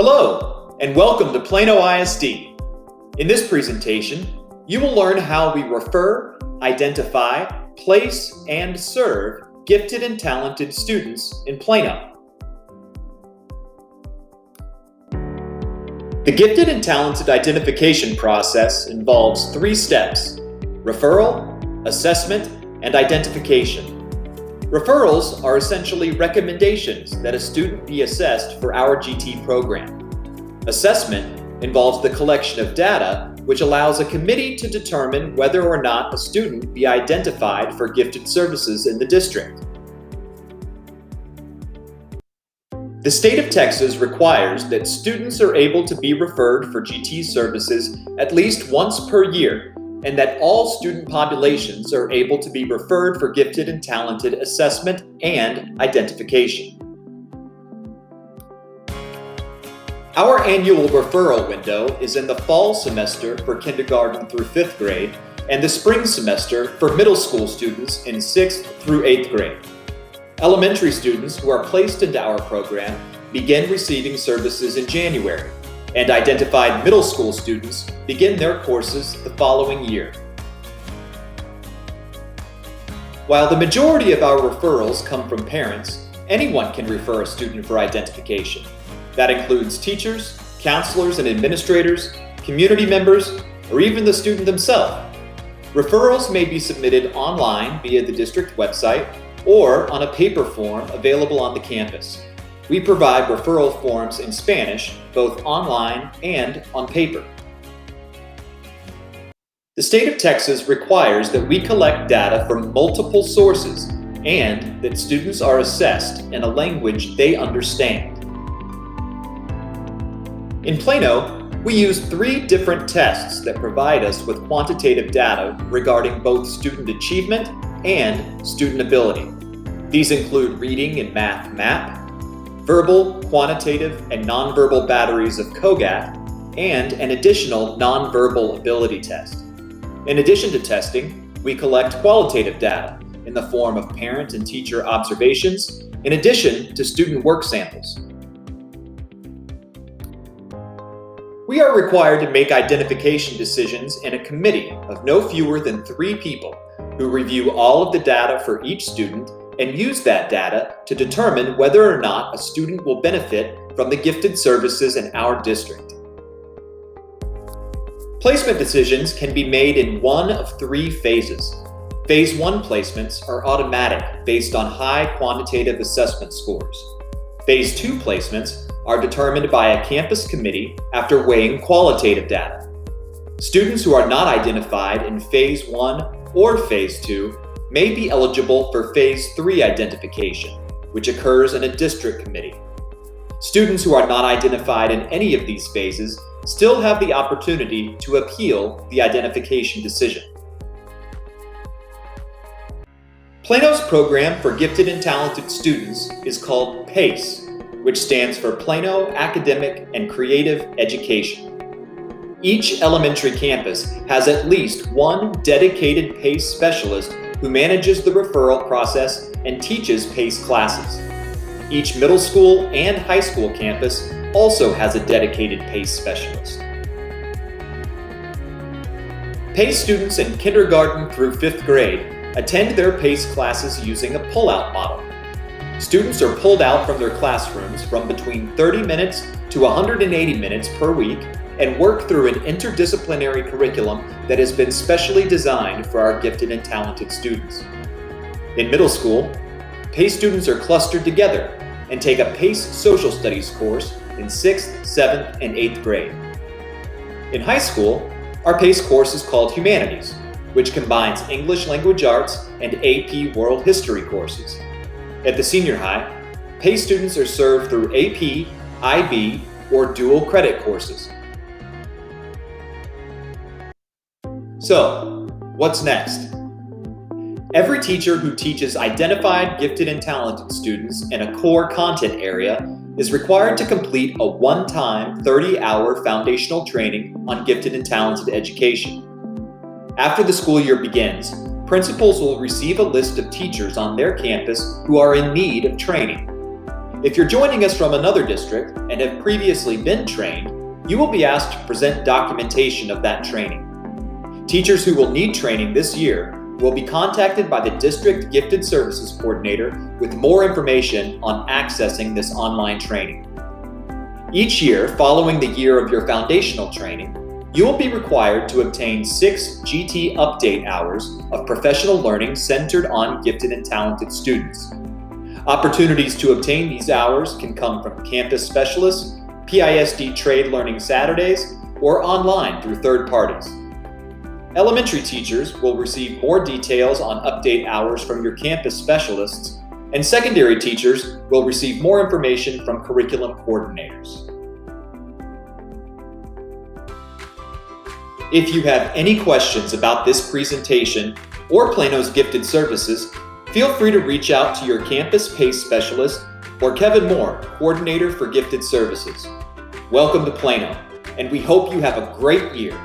Hello, and welcome to Plano ISD. In this presentation, you will learn how we refer, identify, place, and serve gifted and talented students in Plano. The gifted and talented identification process involves 3 steps: referral, assessment, and identification. Referrals are essentially recommendations that a student be assessed for our GT program. Assessment involves the collection of data, which allows a committee to determine whether or not a student be identified for gifted services in the district. The state of Texas requires that students are able to be referred for GT services at least once per year, and that all student populations are able to be referred for gifted and talented assessment and identification. Our annual referral window is in the fall semester for kindergarten through 5th grade and the spring semester for middle school students in 6th through 8th grade. Elementary students who are placed into our program begin receiving services in January, and identified middle school students begin their courses the following year. While the majority of our referrals come from parents, anyone can refer a student for identification. That includes teachers, counselors and administrators, community members, or even the student themselves. Referrals may be submitted online via the district website or on a paper form available on the campus. We provide referral forms in Spanish, both online and on paper. The state of Texas requires that we collect data from multiple sources and that students are assessed in a language they understand. In Plano, we use 3 different tests that provide us with quantitative data regarding both student achievement and student ability. These include reading and math MAP, verbal, quantitative, and nonverbal batteries of COGAT, and an additional nonverbal ability test. In addition to testing, we collect qualitative data in the form of parent and teacher observations, in addition to student work samples. We are required to make identification decisions in a committee of no fewer than 3 people who review all of the data for each student and use that data to determine whether or not a student will benefit from the gifted services in our district. Placement decisions can be made in one of 3 phases. Phase 1 placements are automatic based on high quantitative assessment scores. Phase 2 placements are determined by a campus committee after weighing qualitative data. Students who are not identified in Phase 1 or Phase 2 may be eligible for Phase 3 identification, which occurs in a district committee. Students who are not identified in any of these phases still have the opportunity to appeal the identification decision. Plano's program for gifted and talented students is called PACE, which stands for Plano Academic and Creative Education. Each elementary campus has at least one dedicated PACE specialist who manages the referral process and teaches PACE classes. Each middle school and high school campus also has a dedicated PACE specialist. PACE students in kindergarten through 5th grade attend their PACE classes using a pull-out model. Students are pulled out from their classrooms from between 30 minutes to 180 minutes per week and work through an interdisciplinary curriculum that has been specially designed for our gifted and talented students. In middle school, PACE students are clustered together and take a PACE social studies course in 6th, 7th, and 8th grade. In high school, our PACE course is called Humanities, which combines English language arts and AP World History courses. At the senior high, PACE students are served through AP, IB, or dual credit courses. So, what's next? Every teacher who teaches identified, gifted, and talented students in a core content area is required to complete a one-time 30-hour foundational training on gifted and talented education. After the school year begins, principals will receive a list of teachers on their campus who are in need of training. If you're joining us from another district and have previously been trained, you will be asked to present documentation of that training. Teachers who will need training this year will be contacted by the District Gifted Services Coordinator with more information on accessing this online training. Each year, following the year of your foundational training, you will be required to obtain 6 GT update hours of professional learning centered on gifted and talented students. Opportunities to obtain these hours can come from campus specialists, PISD Trade Learning Saturdays, or online through third parties. Elementary teachers will receive more details on update hours from your campus specialists, and secondary teachers will receive more information from curriculum coordinators. If you have any questions about this presentation or Plano's gifted services, feel free to reach out to your campus PACE specialist or Kevin Moore, Coordinator for Gifted Services. Welcome to Plano, and we hope you have a great year.